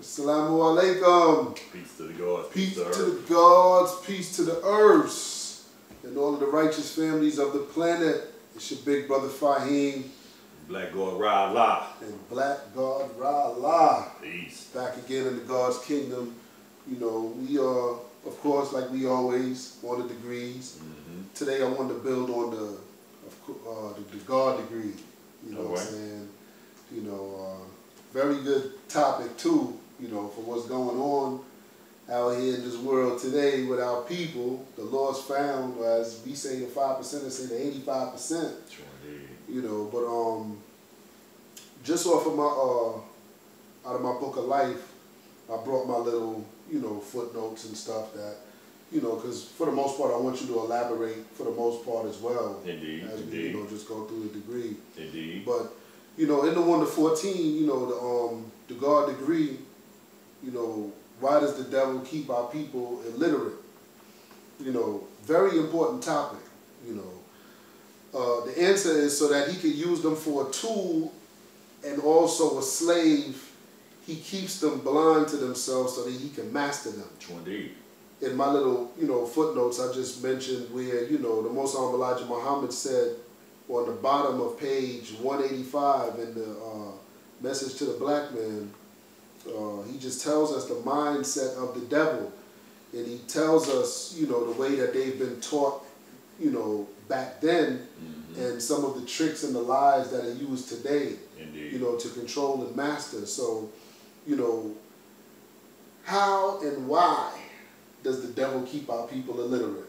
Assalamu alaikum. Peace to the gods, peace to the gods, peace to the earths, and all of the righteous families of the planet. It's your big brother Fahiym. Blackgod Ra La. And Blackgod Ra La. Peace. Back again in the God's kingdom. You know, we are, of course, like we always, on the degrees. Today I wanted to build on the God degree. You know what I'm saying? You know, very good topic too, you know, for what's going on out here in this world today with our people. The lost found, or as we say the 5%, they say the 85%. Sure indeed. You know, but just off of my out of my book of life, I brought my little, you know, footnotes and stuff that, you know, because for the most part I want you to elaborate for the most part as well. Indeed. As we, you know, just go through the degree. Indeed. But you know, in the 1 to 14, you know, the God degree, you know, why does the devil keep our people illiterate? You know, very important topic, you know. The answer is so that he can use them for a tool and also a slave. He keeps them blind to themselves so that he can master them. True indeed. In my little, you know, footnotes I just mentioned where, you know, the Most High Elijah Muhammad said, on the bottom of page 185 in the message to the black man, he just tells us the mindset of the devil, and he tells us, you know, the way that they've been taught, you know, back then, and some of the tricks and the lies that are used today, you know, to control and master. So, you know, how and why does the devil keep our people illiterate?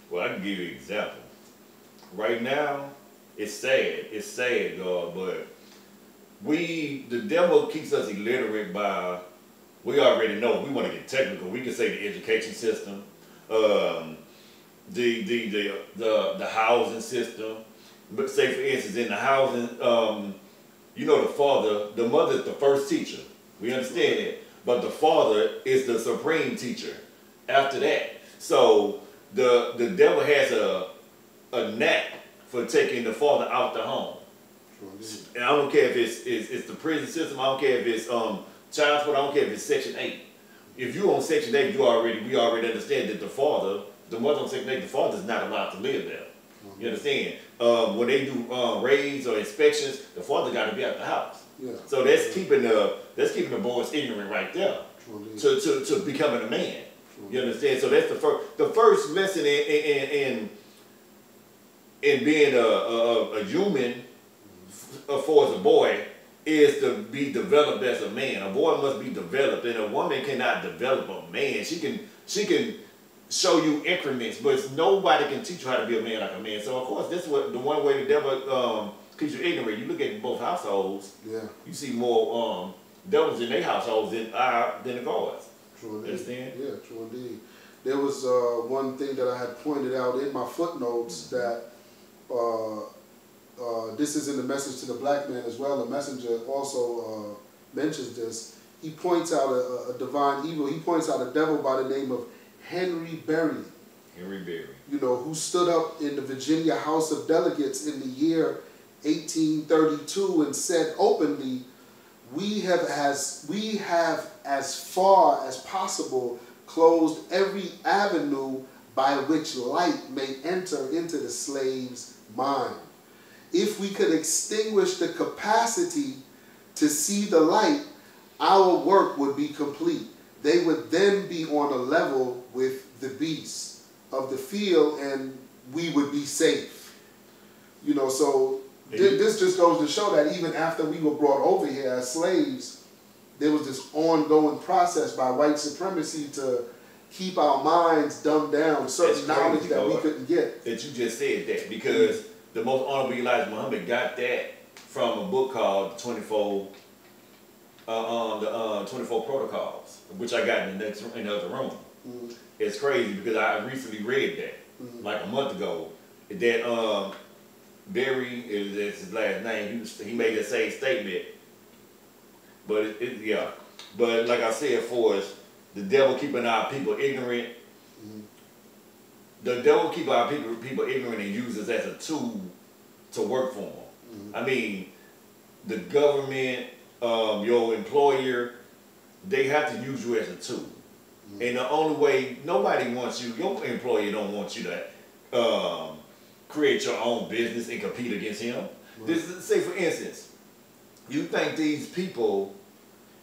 Well, I can give you an example. Right now, it's sad, God, but the devil keeps us illiterate by, we already know, we want to get technical, we can say the education system, the housing system. But say for instance, in the housing, you know, the mother is the first teacher. We understand that. But the father is the supreme teacher after that. So the devil has a knack for taking the father out the home. And I don't care if it's the prison system, I don't care if it's child support, I don't care if it's Section 8. If you're on Section 8, we already understand that the mother on Section 8, the father is not allowed to live there. You understand? When they do raids or inspections, the father got to be at the house. So that's keeping the boys ignorant right there to becoming a man. You understand? So that's the first lesson in being a human for as a boy is to be developed as a man. A boy must be developed, and a woman cannot develop a man. She can show you increments, but nobody can teach you how to be a man like a man. So of course, that's what the one way the devil keeps you ignorant. You look at both households, you see more devils in their households than the gods. True indeed. Understand? Yeah, true indeed. There was one thing that I had pointed out in my footnotes that this is in the message to the black man as well. The messenger also mentions this. He points out a divine evil. He points out a devil by the name of Henry Berry. Henry Berry. You know, who stood up in the Virginia House of Delegates in the year 1832 and said openly, we have as far as possible closed every avenue by which light may enter into the slave's mind. If we could extinguish the capacity to see the light, our work would be complete. They would then be on a level with the beasts of the field, and we would be safe. You know, so this just goes to show that even after we were brought over here as slaves, there was this ongoing process by white supremacy to keep our minds dumbed down, certain knowledge that we couldn't get. That you just said that, because the most honorable Elijah Muhammad got that from a book called 24 Protocols, which I got in the other room. It's crazy because I recently read that like a month ago. That Berry is his last name. He made the same statement, but But like I said, for us, the devil keeping our people ignorant. The devil keep our people ignorant and uses as a tool to work for them. I mean, the government, your employer, they have to use you as a tool. And the only way, nobody wants you, your employer don't want you to create your own business and compete against him. This is, say for instance, you think these people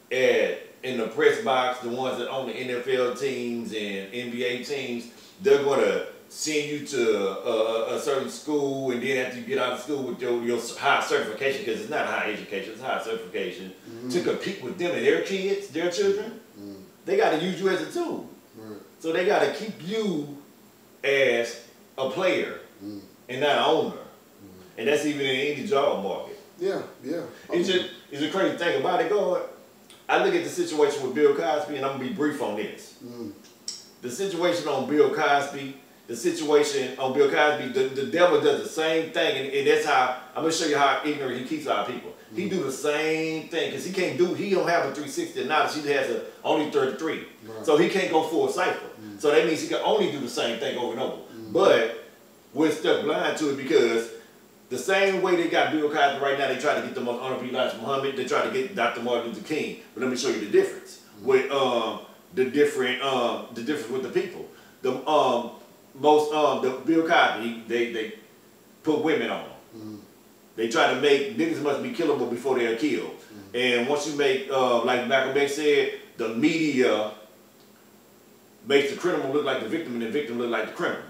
in the press box, the ones that own the NFL teams and NBA teams, they're going to send you to a certain school, and then after you get out of school with your high certification, because it's not high education, it's high certification, to compete with them and their kids, their children, they got to use you as a tool. So they got to keep you as a player and not an owner. And that's even in any job market. Yeah. It's a crazy thing about it, God. I look at the situation with Bill Cosby, and I'm going to be brief on this. The situation on Bill Cosby, the devil does the same thing, and that's how, I'm going to show you how ignorant he keeps our people. He do the same thing, because he don't have a 360 knowledge, he has only 33. So he can't go full cycle. So that means he can only do the same thing over and over. But we're stuck blind to it, because the same way they got Bill Cosby right now, they try to get the most honorable Elijah Muhammad, they try to get Dr. Martin Luther King. But let me show you the difference with the difference with the people. The Bill Cosby, they put women on them. They try to make niggas must be killable before they're killed. And once you make, like Malcolm X said, the media makes the criminal look like the victim, and the victim look like the criminal.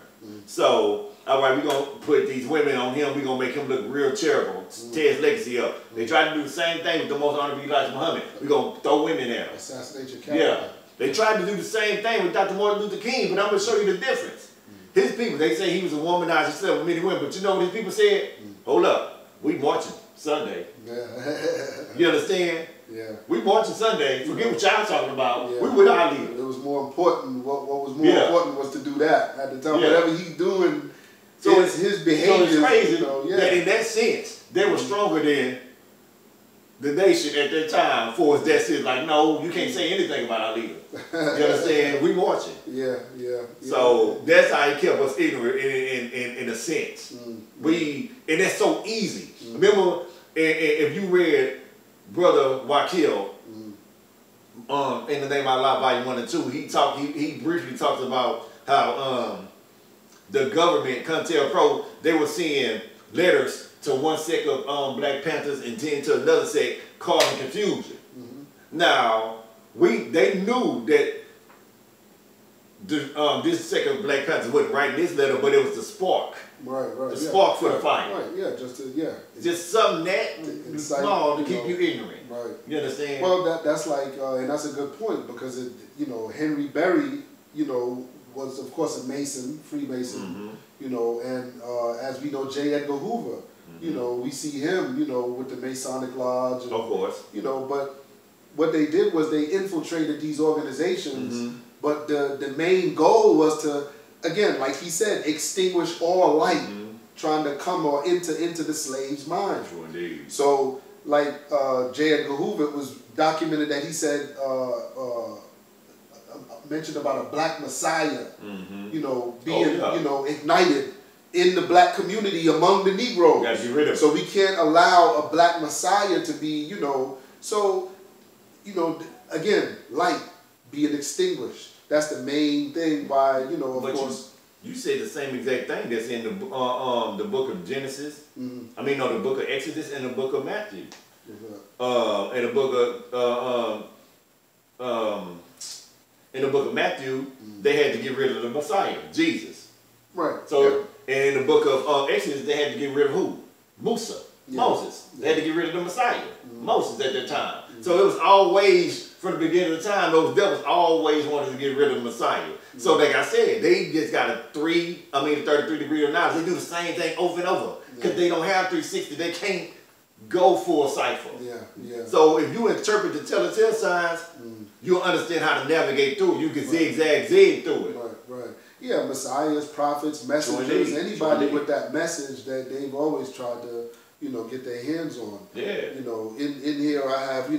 So, all right, we're going to put these women on him. We're going to make him look real terrible. Tear his legacy up. They try to do the same thing with the most honorable Elijah Muhammad. We're going to throw women at him. Assassinate your character. Yeah. They tried to do the same thing with Dr. Martin Luther King, but I'm going to show you the difference. His people, they say he was a womanizer himself with many women, but you know what his people said? Hold up, we marching Sunday. You understand? Yeah. We marching Sunday. Forget what y'all talking about. We with our leader. It was more important. What was more important was to do that at the time. Whatever he's doing, so it's his behavior. So it's crazy that in that sense, they were stronger than the nation at that time. For us, that said, like, no, you can't say anything about our leader. You understand? We marching. Yeah. So that's how he kept us ignorant in a sense. And that's so easy. Remember, if you read Brother Wakil, in the Name of Allah, Volume 1 and 2, he briefly talks about how the government, CONTELPRO, they were seeing letters to one sect of Black Panthers and then to another sect, causing confusion. Now, they knew that this sect of Black Panthers wasn't writing this letter, but it was the spark. The spark for the fire. Just something that small to keep you ignorant. You understand? Well, that's like, and that's a good point, because Henry Berry, was of course a Mason, Freemason, and as we know, J. Edgar Hoover, we see him, with the Masonic Lodge. And, of course. But what they did was they infiltrated these organizations, but the main goal was to, again, like he said, extinguish all light, trying to come or into the slave's mind. True indeed. So, like J. Edgar Hoover, it was documented that he said, mentioned about a black messiah, being, ignited in the black community among the Negroes. Gotta get rid of it. So we can't allow a black messiah to be, again, light being extinguished. That's the main thing why, of course. You said the same exact thing that's in the book of Genesis. I mean, no, the book of Exodus and the book of Matthew. In the book of Matthew, they had to get rid of the Messiah, Jesus. Right. So, and in the book of Exodus, they had to get rid of who? Moses. They had to get rid of the Messiah, Moses at that time. So it was always, from the beginning of the time, those devils always wanted to get rid of the Messiah. So like I said, they just got a 33 degree of knowledge. They do the same thing over and over. Because they don't have 360. They can't go full cycle. So if you interpret the telltale signs, you'll understand how to navigate through it. You can zigzag through it. Right. Yeah, messiahs, prophets, messengers, anybody with that message that they've always tried to, get their hands on. In here I have,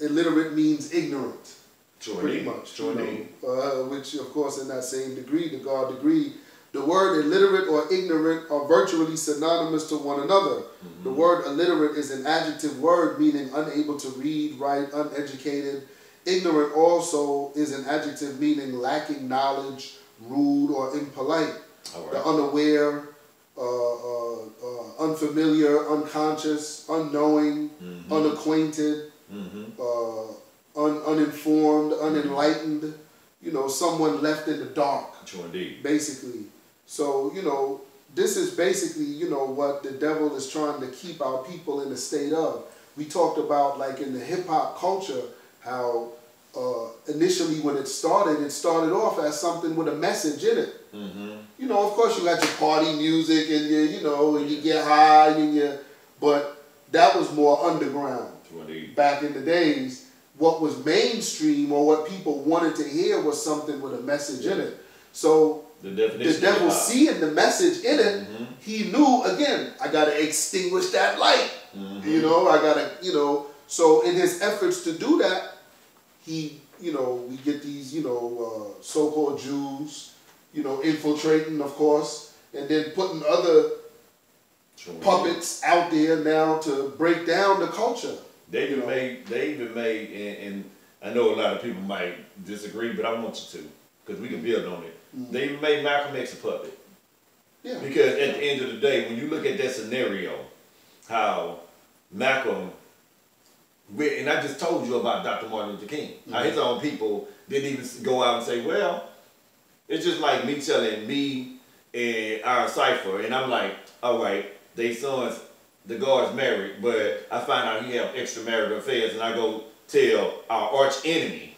illiterate means ignorant. Pretty much. Which, of course, in that same degree, the God degree, The word illiterate or ignorant are virtually synonymous to one another. The word illiterate is an adjective word meaning unable to read, write, uneducated. Ignorant also is an adjective meaning lacking knowledge, rude, or impolite. All right. The unaware, unfamiliar, unconscious, unknowing, unacquainted, uninformed, unenlightened. You know, someone left in the dark. True indeed. Basically. So, you know, this is basically, you know, what the devil is trying to keep our people in a state of. We talked about, like, in the hip-hop culture, how initially when it started off as something with a message in it. You know, of course you got your party music and your, you know, and you get high and you, but that was more underground. Back in the days, what was mainstream or what people wanted to hear was something with a message in it. So the devil seeing the message in it, he knew, again, I got to extinguish that light. You know, I got to, you know, so in his efforts to do that, he, you know, we get these, you know, so-called Jews, you know, infiltrating, of course, and then putting other puppets out there now to break down the culture. They even made, and I know a lot of people might disagree, but I want you to, because we can build on it. They even made Malcolm X a puppet. Yeah. Because at the end of the day, when you look at that scenario, how Malcolm, and I just told you about Dr. Martin Luther King, how his own people didn't even go out and say, well, it's just like me telling me and our cipher, and I'm like, all right, they sons, the guard's married, but I find out he have extramarital affairs, and I go tell our arch enemy.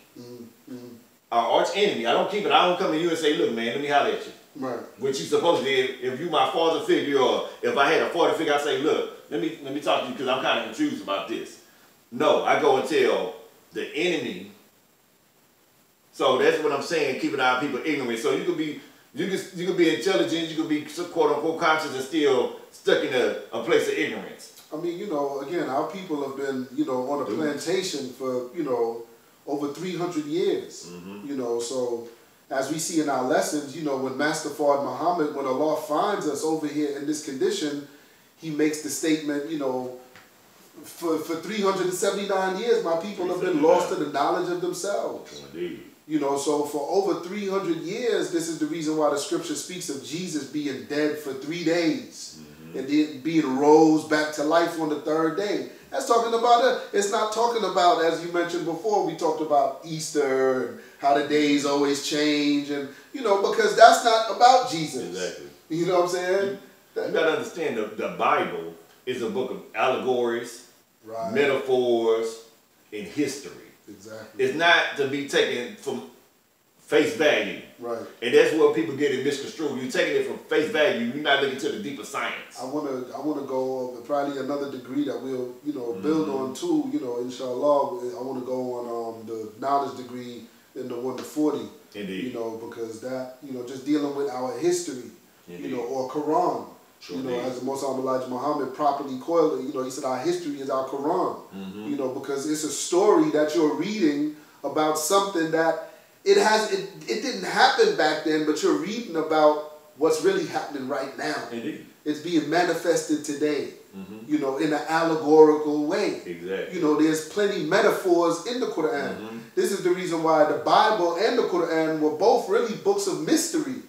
Our arch enemy. I don't keep it. I don't come to you and say, look, man, let me holler at you. Right. What you supposed to do, if you my father figure, or if I had a father figure, I say, look, let me talk to you because I'm kind of confused about this. No, I go and tell the enemy. So that's what I'm saying, keeping our people ignorant. So you could be intelligent, you could be quote unquote conscious and still stuck in a place of ignorance. I mean, you know, again, our people have been, you know, on a plantation for, you know, over 300 years. You know, so as we see in our lessons, you know, when Master Fard Muhammad, when Allah finds us over here in this condition, he makes the statement, you know, for 379 years, my people have been lost to the knowledge of themselves. Indeed. You know, so for over 300 years, this is the reason why the scripture speaks of Jesus being dead for 3 days and then being rose back to life on the third day. That's talking about it. It's not talking about, as you mentioned before, we talked about Easter and how the days always change, and, you know, because that's not about Jesus. Exactly. You know what I'm saying? You got to understand the Bible is a book of allegories, metaphors, and history. Exactly. It's not to be taken from face value. Right. And that's where people get it misconstrued. You're taking it from face value. You're not looking to the deeper science. I wanna go over probably another degree that we'll, you know, build on too. You know, inshallah. I want to go on the knowledge degree in the 1 to 40. Indeed. You know, because that, you know, just dealing with our history. Indeed. You know, or Quran. True, you know, as the Most Honorable Elijah Muhammad properly coiled it, you know, he said our history is our Quran. You know, because it's a story that you're reading about something that it didn't happen back then, but you're reading about what's really happening right now. Indeed. It's being manifested today, you know, in an allegorical way. Exactly. You know, there's plenty metaphors in the Quran. This is the reason why the Bible and the Quran were both really books of mystery.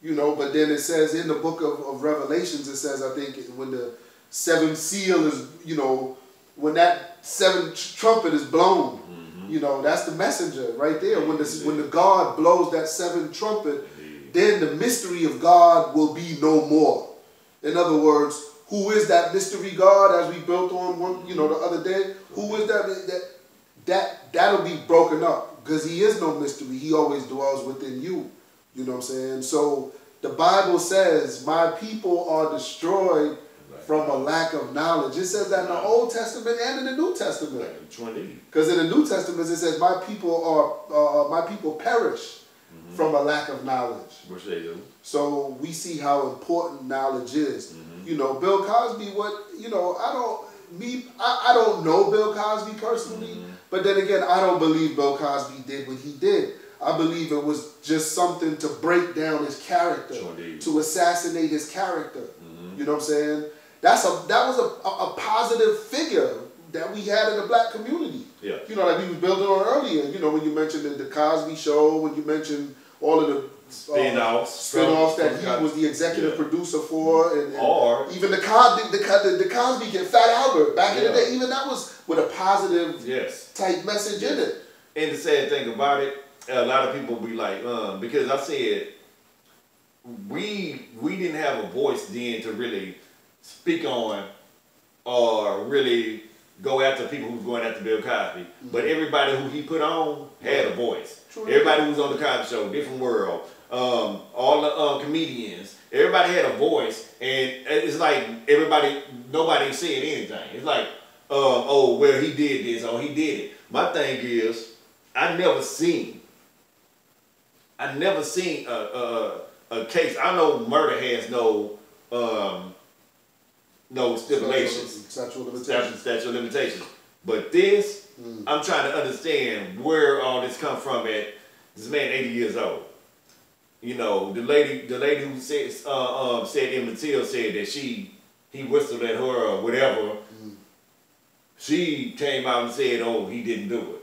You know, but then it says in the book of Revelations, it says, I think, when the seventh seal is, you know, when that seventh trumpet is blown, you know, that's the messenger right there. When the God blows that seventh trumpet, then the mystery of God will be no more. In other words, who is that mystery God, as we built on one, you know, the other day? Who is that'll be broken up, because he is no mystery. He always dwells within you. You know what I'm saying? So the Bible says, my people are destroyed from a lack of knowledge. It says that in the Old Testament and in the New Testament. Because in the New Testament it says, my people perish from a lack of knowledge. Which they do. So we see how important knowledge is. You know, Bill Cosby, you know, I don't know Bill Cosby personally, but then again, I don't believe Bill Cosby did what he did. I believe it was just something to break down his character, to assassinate his character. You know what I'm saying? That was a positive figure that we had in the black community. Yeah. You know, like we was building on earlier. You know, when you mentioned the Cosby Show, when you mentioned all of the spin-offs that he was the executive producer for, and or even the Cosby kid, Fat Albert, back in the day, even that was with a positive type message in it. And the sad thing about it, a lot of people be like, because I said we didn't have a voice then to really speak on or really go after people who was going after Bill Cosby. But everybody who he put on had a voice. Everybody who was on the Cosby Show, Different World, all the comedians, everybody had a voice, and it's like nobody said anything. It's like, oh, well, he did this, or he did it. My thing is, I never seen a case. I know murder has no stipulations, statute of limitations. But this, I'm trying to understand where all this come from. At this man, 80 years old. You know, the lady who said Emmett Till said that he whistled at her or whatever. She came out and said, "Oh, he didn't do it."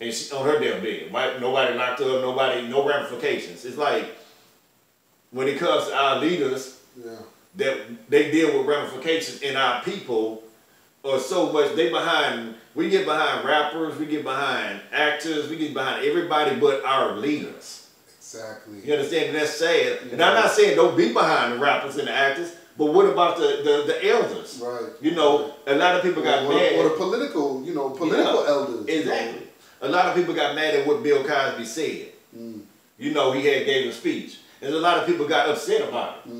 And she on her deathbed. Right? Nobody locked her up. No ramifications. It's like when it comes to our leaders, that they deal with ramifications, and our people are so much. We get behind rappers, we get behind actors, we get behind everybody but our leaders. Exactly. You understand? And that's sad. And I'm not saying don't be behind the rappers and the actors, but what about the elders? Right. You know, a lot of people got mad. Or the political elders. Exactly. A lot of people got mad at what Bill Cosby said. You know, he gave a speech. And a lot of people got upset about it.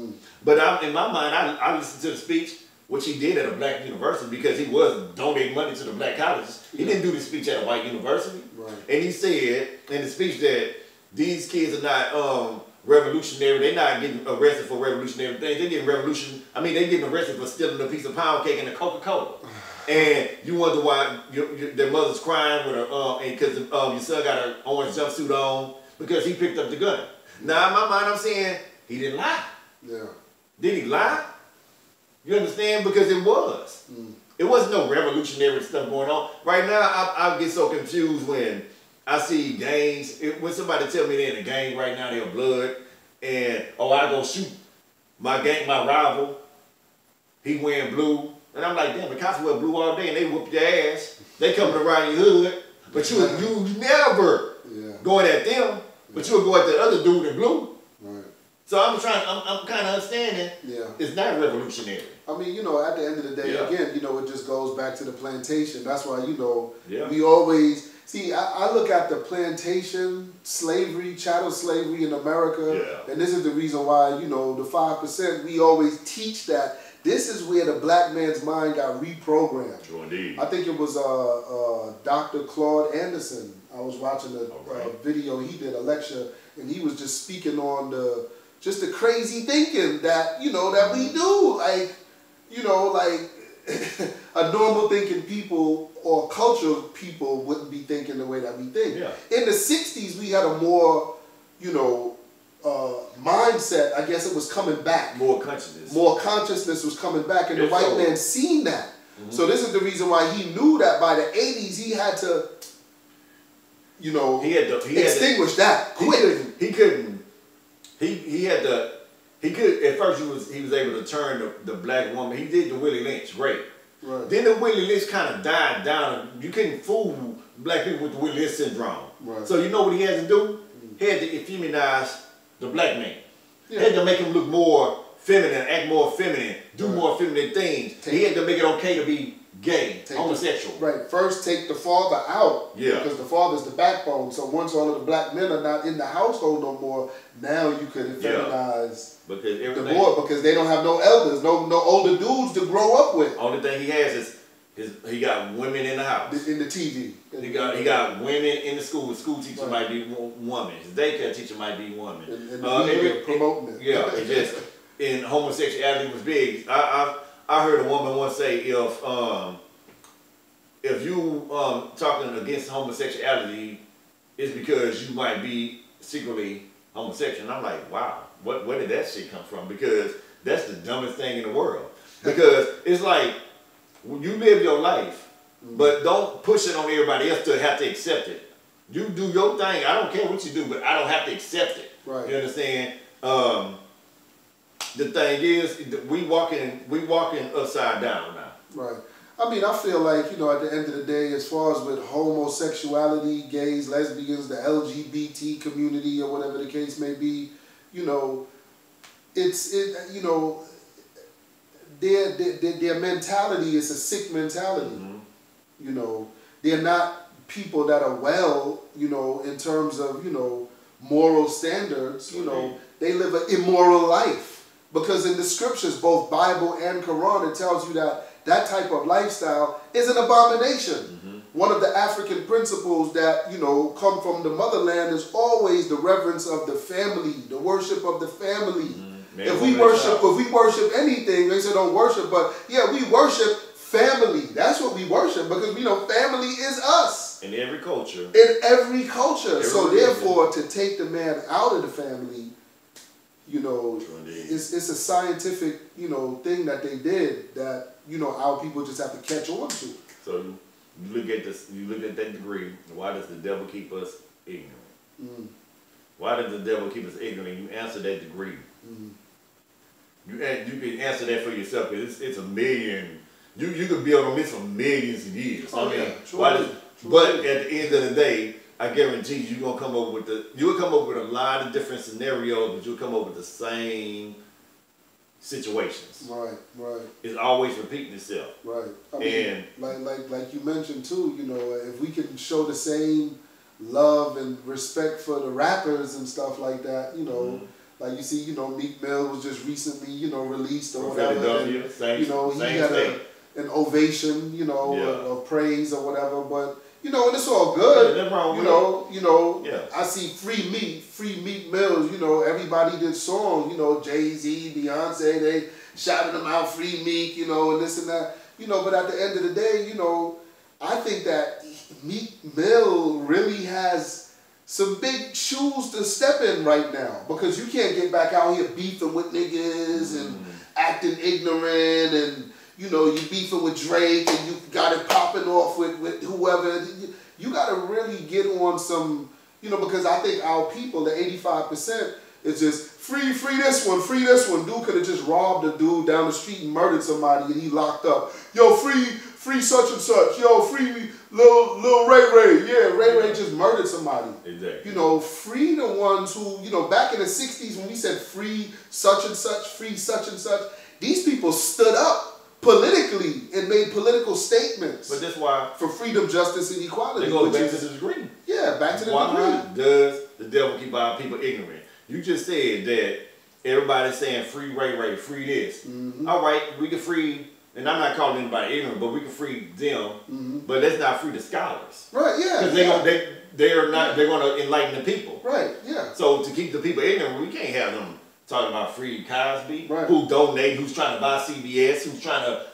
But in my mind, I listened to the speech, which he did at a black university, because he was donating money to the black colleges. He didn't do the speech at a white university. Right. And he said in the speech that these kids are not revolutionary. They're not getting arrested for revolutionary things. They're getting arrested for stealing a piece of pound cake and a Coca-Cola. And you wonder why their mother's crying with because your son got an orange jumpsuit on because he picked up the gun. Now in my mind, I'm saying he didn't lie. Yeah. Did he lie? You understand? Because it was. It wasn't no revolutionary stuff going on. Right now, I get so confused when I see gangs. When somebody tell me they're in a gang right now, they're blood, and I go shoot my rival. He wearing blue, and I'm like, damn, the cops wear blue all day, and they whoop your ass. They coming around your hood, but you never going at them, but you'll go at the other dude in blue. Right. So I'm kind of understanding. It's not revolutionary. I mean, you know, at the end of the day, again, you know, it just goes back to the plantation. That's why, you know, we always see. I look at the plantation slavery, chattel slavery in America, and this is the reason why, you know, the 5%. We always teach that this is where the black man's mind got reprogrammed. True indeed. I think it was Dr. Claude Anderson. I was watching a video he did, a lecture, and he was just speaking on the crazy thinking that, you know, that we do. Like, you know, like a normal thinking people or cultural people wouldn't be thinking the way that we think. Yeah. In the 60s, we had a more, you know, mindset. I guess it was coming back. More consciousness. More consciousness was coming back, and the white man seen that. So this is the reason why he knew that by the 80s he had to, you know, extinguish that. He couldn't. He could. At first, he was able to turn the black woman. He did the Willie Lynch rape. Right. Then the Willie Lynch kind of died down. You couldn't fool black people with the Willie Lynch syndrome. Right. So you know what he had to do? He had to effeminize the black man. He had to make him look more feminine, act more feminine, do more feminine things. He had to make it okay to be gay, homosexual. Right. First, take the father out. Yeah. Because the father's the backbone. So once all of the black men are not in the household no more, now you can feminize the boy, because they don't have no elders, no older dudes to grow up with. Only thing he has is he got women in the house. In the TV. He got women in the school. The school teacher might be woman. His daycare teacher might be woman. And promoting it. Yeah. It just and homosexuality was big. I heard a woman once say if you talking against homosexuality, it's because you might be secretly homosexual. And I'm like, wow, where did that shit come from? Because that's the dumbest thing in the world. Because it's like, you live your life, but don't push it on everybody else to have to accept it. You do your thing. I don't care what you do, but I don't have to accept it. Right. You understand? The thing is, we walking upside down now. Right. I mean, I feel like, you know, at the end of the day, as far as with homosexuality, gays, lesbians, the LGBT community, or whatever the case may be, you know, you know, their mentality is a sick mentality. You know, they're not people that are well, you know, in terms of, you know, moral standards. You know, they live an immoral life, because in the scriptures, both Bible and Quran, it tells you that that type of lifestyle is an abomination. One of the African principles that, you know, come from the motherland is always the reverence of the family, the worship of the family. If we worship anything, they say don't worship, but yeah, we worship family. That's what we worship, because, you know, family is us. In every culture. In every culture. So therefore, to take the man out of the family, you know, it's a scientific, you know, thing that they did that, you know, our people just have to catch on to. So you look at this, you look at that degree. Why does the devil keep us ignorant? Why does the devil keep us ignorant? You answer that degree. You can answer that for yourself, because it's a million. You could build on this for millions of years. Oh, I mean, yeah, but at the end of the day, I guarantee you'll come up with a lot of different scenarios, but you'll come up with the same situations. Right. It's always repeating itself. Right. I mean, like you mentioned too, you know, if we can show the same love and respect for the rappers and stuff like that, you know, like you see, you know, Meek Mill was just recently, you know, released or whatever. And, you know, he had an ovation, you know, of praise or whatever. But, you know, and it's all good. You know, I see Free Meek Mills, you know, everybody did songs, you know, Jay-Z, Beyonce, they shouted them out, Free Meek, you know, and this and that. You know, but at the end of the day, you know, I think that Meek Mill really has some big shoes to step in right now, because you can't get back out here beefing with niggas and acting ignorant, and, you know, you beefing with Drake and you got it popping off with whoever. You got to really get on some, you know, because I think our people, the 85%, is just free this one. Dude could have just robbed a dude down the street and murdered somebody and he locked up. Yo, free such and such. Yo, free Lil Ray. Yeah, Ray just murdered somebody. Exactly. You know, free the ones who, you know, back in the 60s when we said free such and such, these people stood up politically and made political statements. But that's why, for freedom, justice, and equality. They go back to the degree. Yeah, back to the degree. Why does the devil keep our people ignorant? You just said that everybody's saying free Ray, free this. All right, we can free, and I'm not calling anybody ignorant, but we can free them. But let's not free the scholars. Right, yeah. Because they're going to enlighten the people. Right, yeah. So to keep the people ignorant, we can't have them talking about free Cosby, right, who donate, who's trying to buy CBS, who's trying to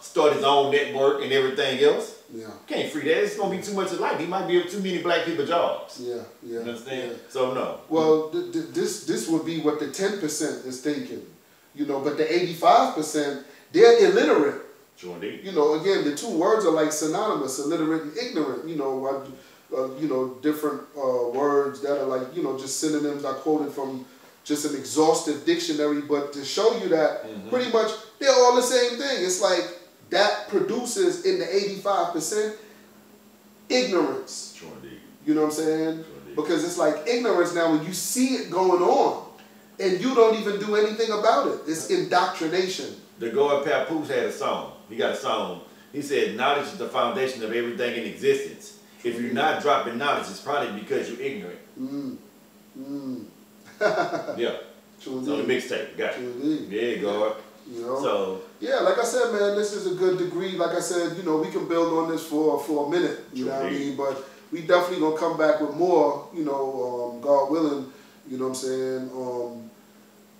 start his own network and everything else. Yeah. Can't free that. It's going to be too much of life. He might be too many black people jobs. Yeah. You understand? Yeah. So no. Well, this would be what the 10% is thinking. You know, but the 85%, they're illiterate. Sure indeed. You know, again, the two words are like synonymous, illiterate and ignorant. You know, different words that are like, you know, just synonyms I quoted from just an exhaustive dictionary, but to show you that pretty much they're all the same thing. It's like that produces in the 85% ignorance. Sure indeed. You know what I'm saying? Sure, because it's like ignorance now when you see it going on and you don't even do anything about it. It's indoctrination. The God Papoose had a song. He got a song. He said, knowledge is the foundation of everything in existence. If you're not dropping knowledge, it's probably because you're ignorant. Yeah. True. It's on the mixtape. Got it. Yeah, God. You know? So yeah, like I said, man, this is a good degree. Like I said, you know, we can build on this for a minute. You know what I mean? But we definitely gonna come back with more. You know, God willing. You know what I'm saying?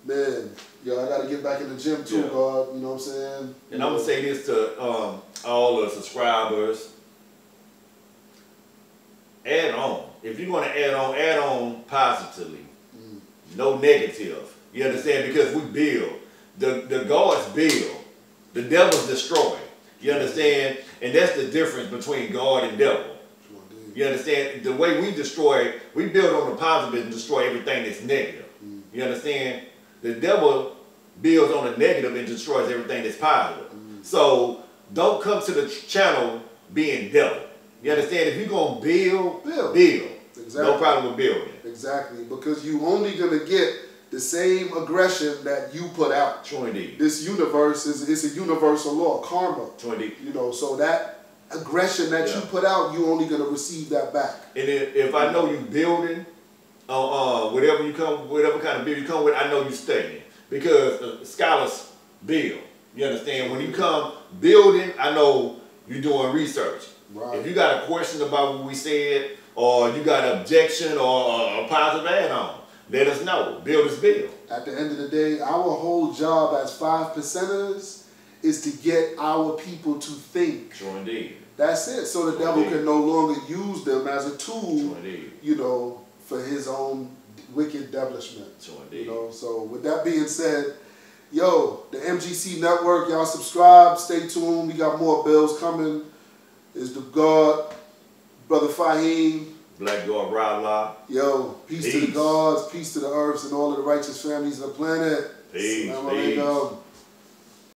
Man, I gotta get back in the gym too, God. You know what I'm saying? And I'm gonna say this to all the subscribers. Add on. if you're gonna add on positively, no negative. You understand? Because we build. The gods build. The devil's destroy. You understand? And that's the difference between God and devil. You understand? The way we destroy, we build on the positive and destroy everything that's negative. You understand? The devil builds on the negative and destroys everything that's positive. So don't come to the channel being devil. You understand? If you're going to build. Exactly. No problem with building. Exactly. Because you only going to get the same aggression that you put out. True indeed. This universe is a universal law, karma. True indeed. You know, so that aggression that you put out, you're only going to receive that back. And if I know you building, whatever kind of build you come with, I know you studying. Because scholars build. You understand? When you come building, I know you're doing research. Right. If you got a question about what we said, or you got an objection or a positive add-on, let us know. Build is build. At the end of the day, our whole job as 5%ers is to get our people to think. True indeed. That's it. So the devil can no longer use them as a tool, you know, for his own wicked devilishment. True indeed. You know, so with that being said, yo, the M.G.C network, y'all subscribe, stay tuned. We got more bills coming. Is the God, Brother Fahiym. Blackgod Ra. Yo, peace to the gods, peace to the earths, and all of the righteous families of the planet. Peace. Peace.